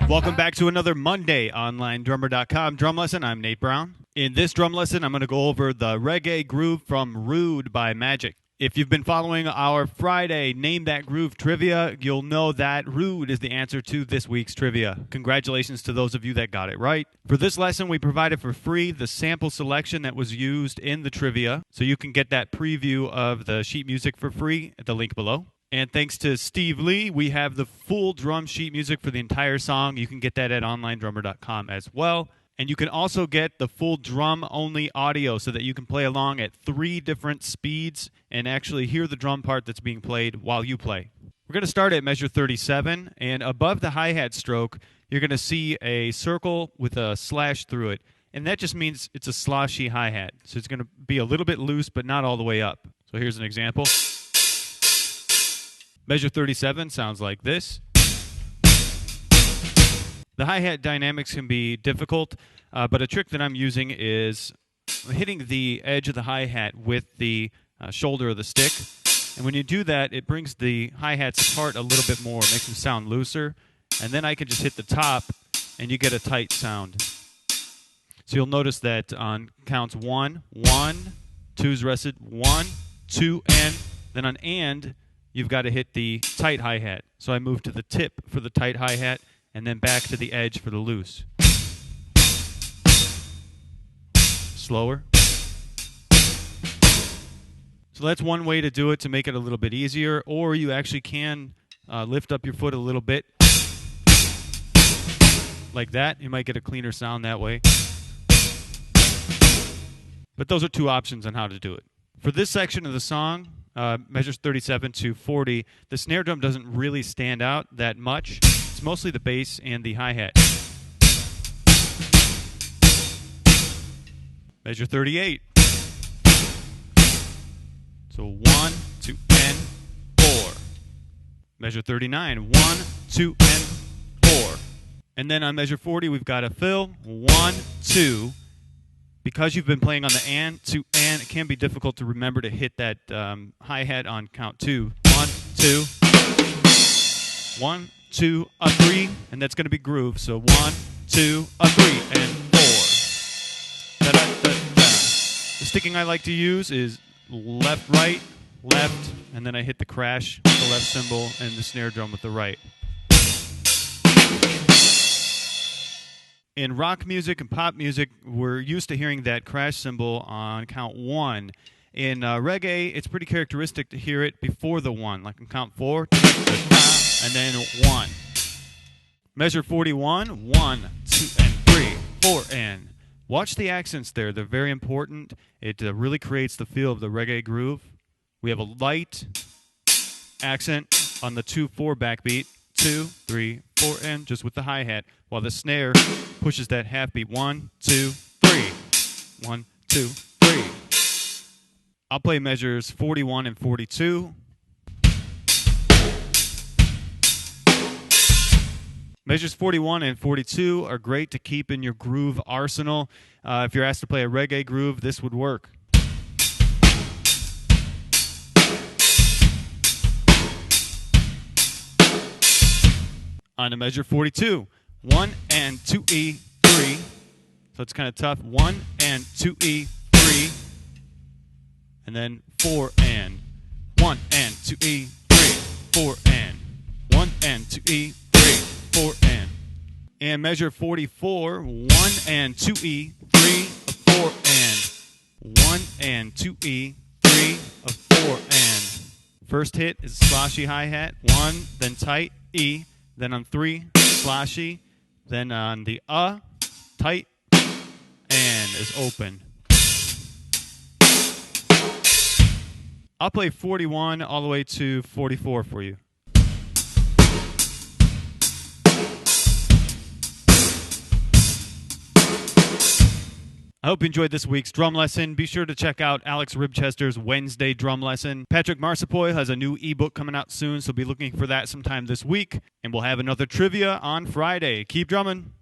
Welcome back to another Monday OnlineDrummer.com drum lesson. I'm Nate Brown. In this drum lesson, I'm going to go over the reggae groove from Rude by Magic. If you've been following our Friday Name That Groove trivia, you'll know that Rude is the answer to this week's trivia. Congratulations to those of you that got it right. For this lesson, we provided for free the sample selection that was used in the trivia, so you can get that preview of the sheet music for free at the link below. And thanks to Steve Lee, we have the full drum sheet music for the entire song. You can get that at OnlineDrummer.com as well. And you can also get the full drum-only audio so that you can play along at 3 different speeds and actually hear the drum part that's being played while you play. We're going to start at measure 37, and above the hi-hat stroke, you're going to see a circle with a slash through it. And that just means it's a sloshy hi-hat. So it's going to be a little bit loose, but not all the way up. So here's an example. Measure 37 sounds like this. The hi-hat dynamics can be difficult, but a trick that I'm using is hitting the edge of the hi-hat with the shoulder of the stick. And when you do that, it brings the hi-hats apart a little bit more. It makes them sound looser. And then I can just hit the top, and you get a tight sound. So you'll notice that on counts 1, 1, 2's rested, 1, 2, and. Then on and, you've got to hit the tight hi-hat. So I move to the tip for the tight hi-hat, and then back to the edge for the loose. Slower. So that's one way to do it to make it a little bit easier, or you actually can lift up your foot a little bit. Like that. You might get a cleaner sound that way. But those are 2 options on how to do it. For this section of the song, measures 37 to 40, the snare drum doesn't really stand out that much. It's mostly the bass and the hi-hat. Measure 38. So 1, 2, and 4. Measure 39. 1, 2, and 4. And then on measure 40, we've got a fill. 1, 2. Because you've been playing on the and, 2, and, it can be difficult to remember to hit that hi-hat on count 2. 1, 2. 1, 2, a 3, and that's going to be groove. So 1, 2, a 3, and 4. Da-da-da-da. The sticking I like to use is left, right, left, and then I hit the crash with the left cymbal and the snare drum with the right. In rock music and pop music, we're used to hearing that crash cymbal on count 1. In reggae, it's pretty characteristic to hear it before the 1, like on count 4, and then 1. Measure 41, 1, 2, and 3, 4, and. Watch the accents there. They're very important. It really creates the feel of the reggae groove. We have a light accent on the 2-4 backbeat. 2, 3, 4, and just with the hi-hat, while the snare pushes that half beat. 1, 2, 3. 1, 2, 3. I'll play measures 41 and 42. Measures 41 and 42 are great to keep in your groove arsenal. If you're asked to play a reggae groove, this would work. On to measure 42. 1 and 2E, 3. So it's kind of tough. 1 and 2E, 3. And then 4 and. 1 and 2E, 3. 4 and. 1 and 2E, 3. 4 and. And measure 44. 1 and 2E, 3, 4 and. 1 and 2E, 3, 4 and. First hit is sloshy hi-hat. 1, then tight, E. Then on 3, sloshy. Then on the tight, and is open. I'll play 41 all the way to 44 for you. I hope you enjoyed this week's drum lesson. Be sure to check out Alex Ribchester's Wednesday drum lesson. Patrick Marsepoy has a new ebook coming out soon, so be looking for that sometime this week. And we'll have another trivia on Friday. Keep drumming.